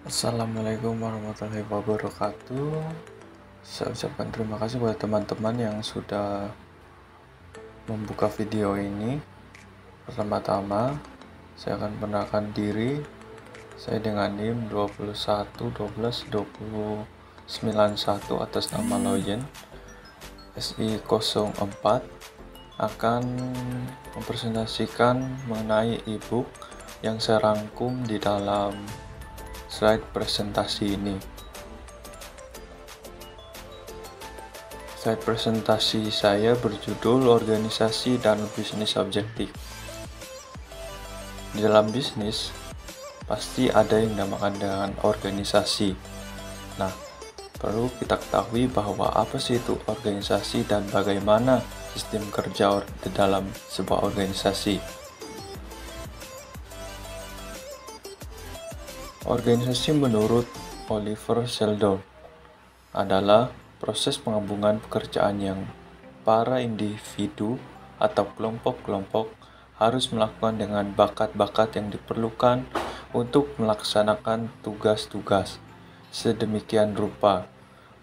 Assalamualaikum warahmatullahi wabarakatuh. Saya ucapkan terima kasih kepada teman-teman yang sudah membuka video ini. Pertama-tama, saya akan perkenalkan diri. Saya dengan NIM 21122091 atas nama Loyen SI04 akan mempresentasikan mengenai e-book yang saya rangkum di dalam slide presentasi ini. Slide presentasi saya berjudul Organisasi dan Bisnis Objektif. Di dalam bisnis, pasti ada yang dinamakan dengan organisasi. Nah, perlu kita ketahui bahwa apa sih itu organisasi dan bagaimana sistem kerja di dalam sebuah organisasi. Organisasi menurut Oliver Sheldon adalah proses penggabungan pekerjaan yang para individu atau kelompok-kelompok harus melakukan dengan bakat-bakat yang diperlukan untuk melaksanakan tugas-tugas sedemikian rupa,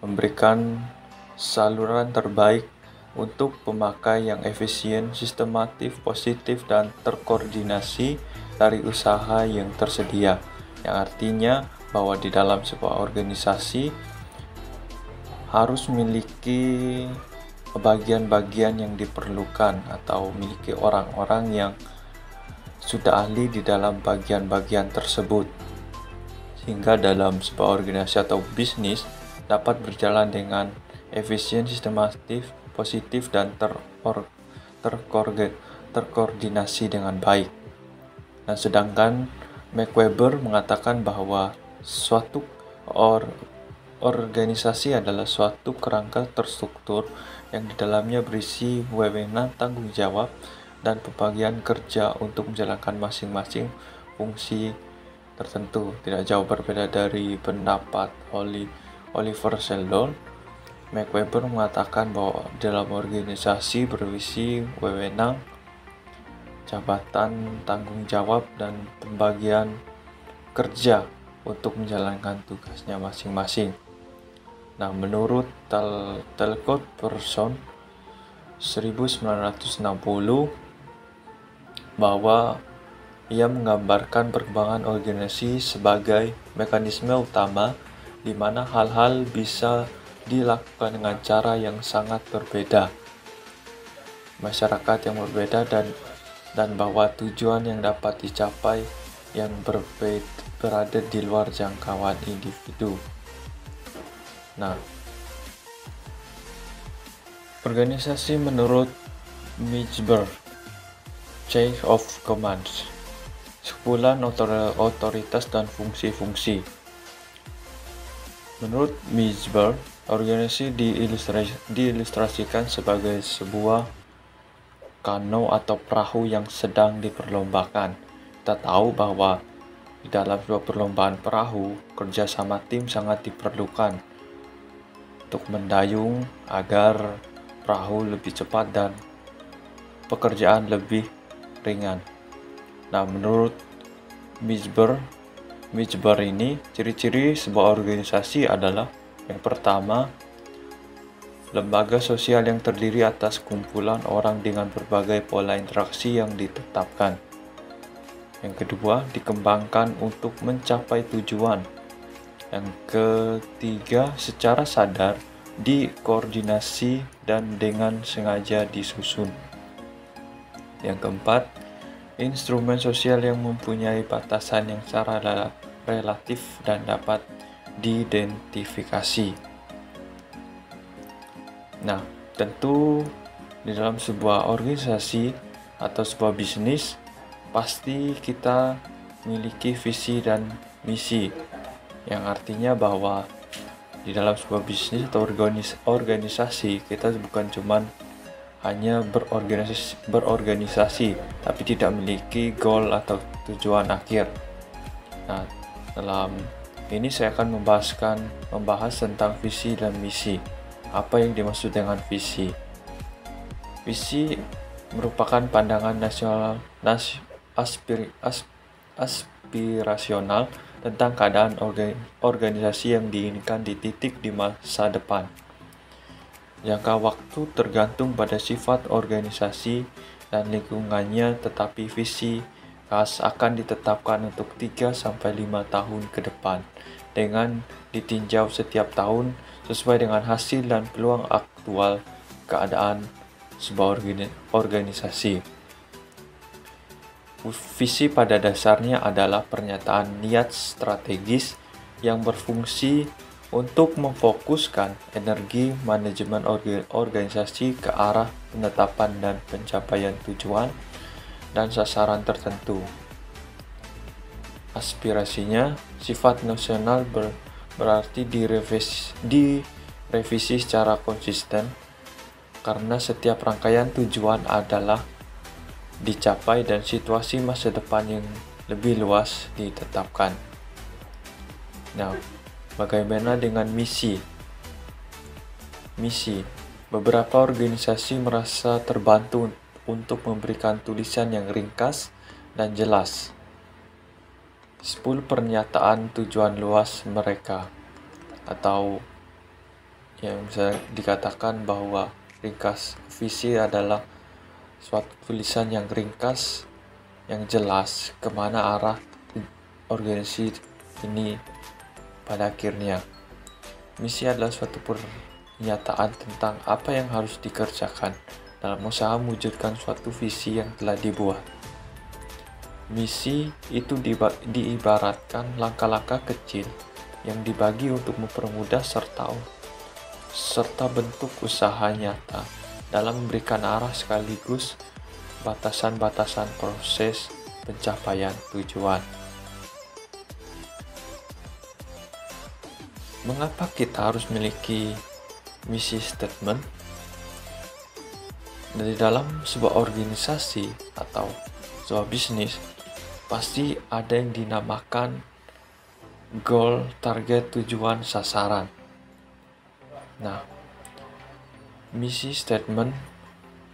memberikan saluran terbaik untuk pemakai yang efisien, sistematif, positif, dan terkoordinasi dari usaha yang tersedia. Yang artinya bahwa di dalam sebuah organisasi harus memiliki bagian-bagian yang diperlukan atau memiliki orang-orang yang sudah ahli di dalam bagian-bagian tersebut, sehingga dalam sebuah organisasi atau bisnis dapat berjalan dengan efisien, sistematif, positif, dan terkoordinasi dengan baik. Nah, sedangkan Max Weber mengatakan bahwa suatu organisasi adalah suatu kerangka terstruktur yang di dalamnya berisi wewenang, tanggung jawab, dan pembagian kerja untuk menjalankan masing-masing fungsi tertentu. Tidak jauh berbeda dari pendapat Oliver Sheldon, Max Weber mengatakan bahwa dalam organisasi berisi wewenang, jabatan, tanggung jawab, dan pembagian kerja untuk menjalankan tugasnya masing-masing. Nah, menurut Talcott Person 1960 bahwa ia menggambarkan perkembangan organisasi sebagai mekanisme utama di mana hal-hal bisa dilakukan dengan cara yang sangat berbeda, masyarakat yang berbeda, dan bahwa tujuan yang dapat dicapai yang berada di luar jangkauan individu. Nah, organisasi menurut Mijber, Chain of Commands, sekumpulan otoritas dan fungsi-fungsi. Menurut Mijber, organisasi diilustrasikan sebagai sebuah kano atau perahu yang sedang diperlombakan. Kita tahu bahwa di dalam sebuah perlombaan perahu, kerjasama tim sangat diperlukan untuk mendayung agar perahu lebih cepat dan pekerjaan lebih ringan. Nah, menurut Mijber ini, ciri-ciri sebuah organisasi adalah yang pertama, lembaga sosial yang terdiri atas kumpulan orang dengan berbagai pola interaksi yang ditetapkan. Yang kedua, dikembangkan untuk mencapai tujuan. Yang ketiga, secara sadar, dikoordinasi dan dengan sengaja disusun. Yang keempat, instrumen sosial yang mempunyai batasan yang secara relatif dan dapat diidentifikasi. Nah, tentu di dalam sebuah organisasi atau sebuah bisnis, pasti kita memiliki visi dan misi, yang artinya bahwa di dalam sebuah bisnis atau organisasi kita bukan cuman hanya berorganisasi, tapi tidak memiliki goal atau tujuan akhir. Nah, dalam ini saya akan membahas tentang visi dan misi. Apa yang dimaksud dengan visi? Visi merupakan pandangan nasional aspirasional tentang keadaan organisasi yang diinginkan di titik di masa depan. Jangka waktu tergantung pada sifat organisasi dan lingkungannya, tetapi visi khas akan ditetapkan untuk 3-5 tahun ke depan dengan ditinjau setiap tahun sesuai dengan hasil dan peluang aktual keadaan sebuah organisasi. Visi pada dasarnya adalah pernyataan niat strategis yang berfungsi untuk memfokuskan energi manajemen organisasi ke arah penetapan dan pencapaian tujuan dan sasaran tertentu. Aspirasinya, sifat nasional berarti direvisi secara konsisten karena setiap rangkaian tujuan adalah dicapai dan situasi masa depan yang lebih luas ditetapkan. Nah, bagaimana dengan misi? Misi. Beberapa organisasi merasa terbantu untuk memberikan tulisan yang ringkas dan jelas. 10 pernyataan tujuan luas mereka, atau yang bisa dikatakan bahwa ringkas visi adalah suatu tulisan yang ringkas, yang jelas kemana arah organisasi ini pada akhirnya. Misi adalah suatu pernyataan tentang apa yang harus dikerjakan dalam usaha mewujudkan suatu visi yang telah dibuat. Misi itu diibaratkan langkah-langkah kecil yang dibagi untuk mempermudah serta bentuk usaha nyata dalam memberikan arah sekaligus batasan-batasan proses pencapaian tujuan. Mengapa kita harus memiliki misi statement? Dari dalam sebuah organisasi atau sebuah bisnis, pasti ada yang dinamakan goal, target, tujuan, sasaran. Nah, misi statement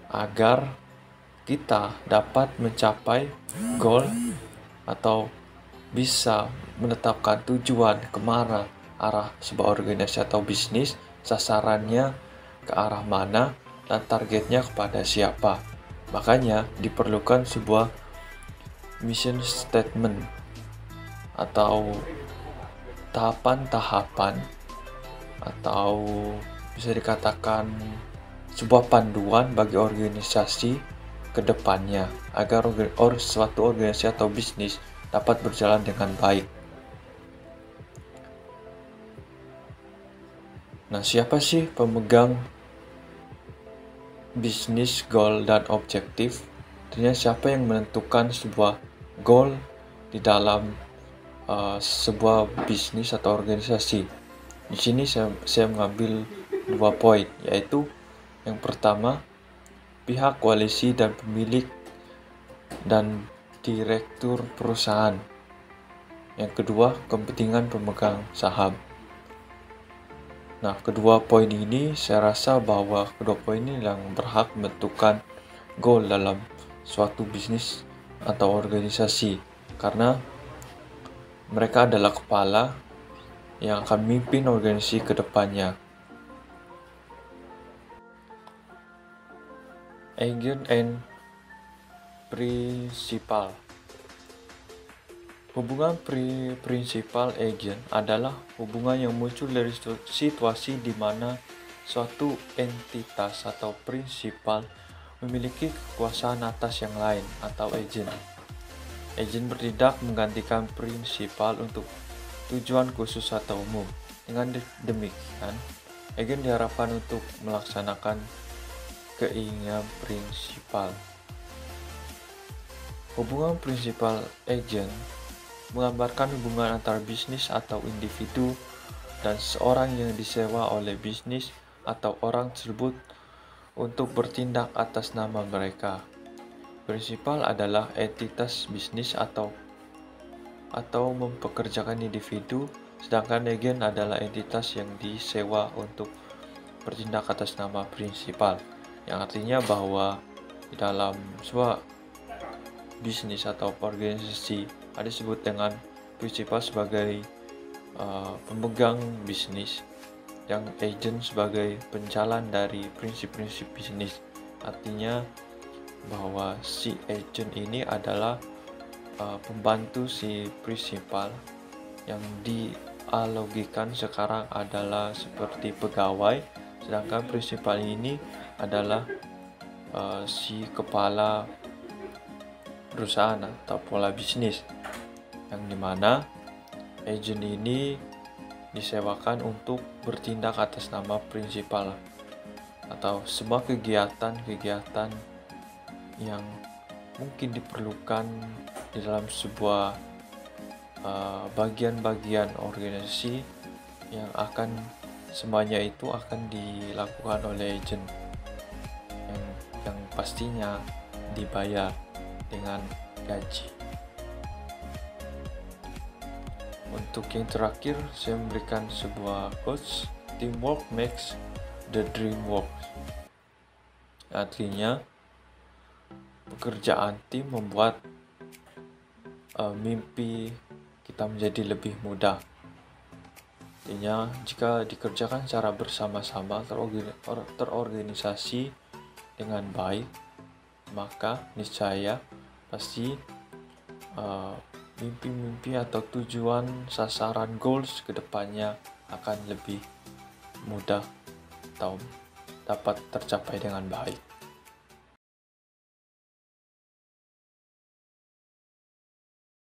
agar kita dapat mencapai goal atau bisa menetapkan tujuan kemana arah sebuah organisasi atau bisnis, sasarannya ke arah mana, dan targetnya kepada siapa. Makanya diperlukan sebuah mission statement atau tahapan-tahapan, atau bisa dikatakan sebuah panduan bagi organisasi ke depannya agar suatu organisasi atau bisnis dapat berjalan dengan baik. Nah, siapa sih pemegang bisnis goal dan objektif? Artinya siapa yang menentukan sebuah goal di dalam sebuah bisnis atau organisasi? Di sini saya mengambil 2 poin, yaitu yang pertama, pihak koalisi dan pemilik dan direktur perusahaan. Yang kedua, kepentingan pemegang saham. Nah, kedua poin ini saya rasa bahwa kedua poin ini yang berhak menentukan goal dalam suatu bisnis atau organisasi, karena mereka adalah kepala yang akan memimpin organisasi ke depannya. Agent and Principal. Hubungan prinsipal-agent adalah hubungan yang muncul dari situasi di mana suatu entitas atau prinsipal memiliki kekuasaan atas yang lain atau agent. Agent bertindak menggantikan prinsipal untuk tujuan khusus atau umum. Dengan demikian, agent diharapkan untuk melaksanakan keinginan prinsipal. Hubungan prinsipal-agent menggambarkan hubungan antara bisnis atau individu dan seorang yang disewa oleh bisnis atau orang tersebut untuk bertindak atas nama mereka. Prinsipal adalah entitas bisnis atau mempekerjakan individu, sedangkan agen adalah entitas yang disewa untuk bertindak atas nama prinsipal, yang artinya bahwa di dalam sebuah bisnis atau organisasi ada disebut dengan prinsipal sebagai pemegang bisnis, yang agent sebagai penjalan dari prinsip-prinsip bisnis. Artinya bahwa si agent ini adalah pembantu si prinsipal, yang dialogikan sekarang adalah seperti pegawai, sedangkan prinsipal ini adalah si kepala perusahaan atau pola bisnis, yang dimana agent ini disewakan untuk bertindak atas nama prinsipal atau semua kegiatan-kegiatan yang mungkin diperlukan di dalam sebuah bagian-bagian organisasi, yang semuanya itu akan dilakukan oleh agent yang pastinya dibayar dengan gaji. Untuk yang terakhir, saya memberikan sebuah quotes, teamwork makes the dream work. Artinya pekerjaan tim membuat mimpi kita menjadi lebih mudah. Artinya jika dikerjakan secara bersama-sama, terorganisasi dengan baik, maka niscaya pasti mimpi-mimpi atau tujuan, sasaran, goals ke depannya akan lebih mudah atau dapat tercapai dengan baik.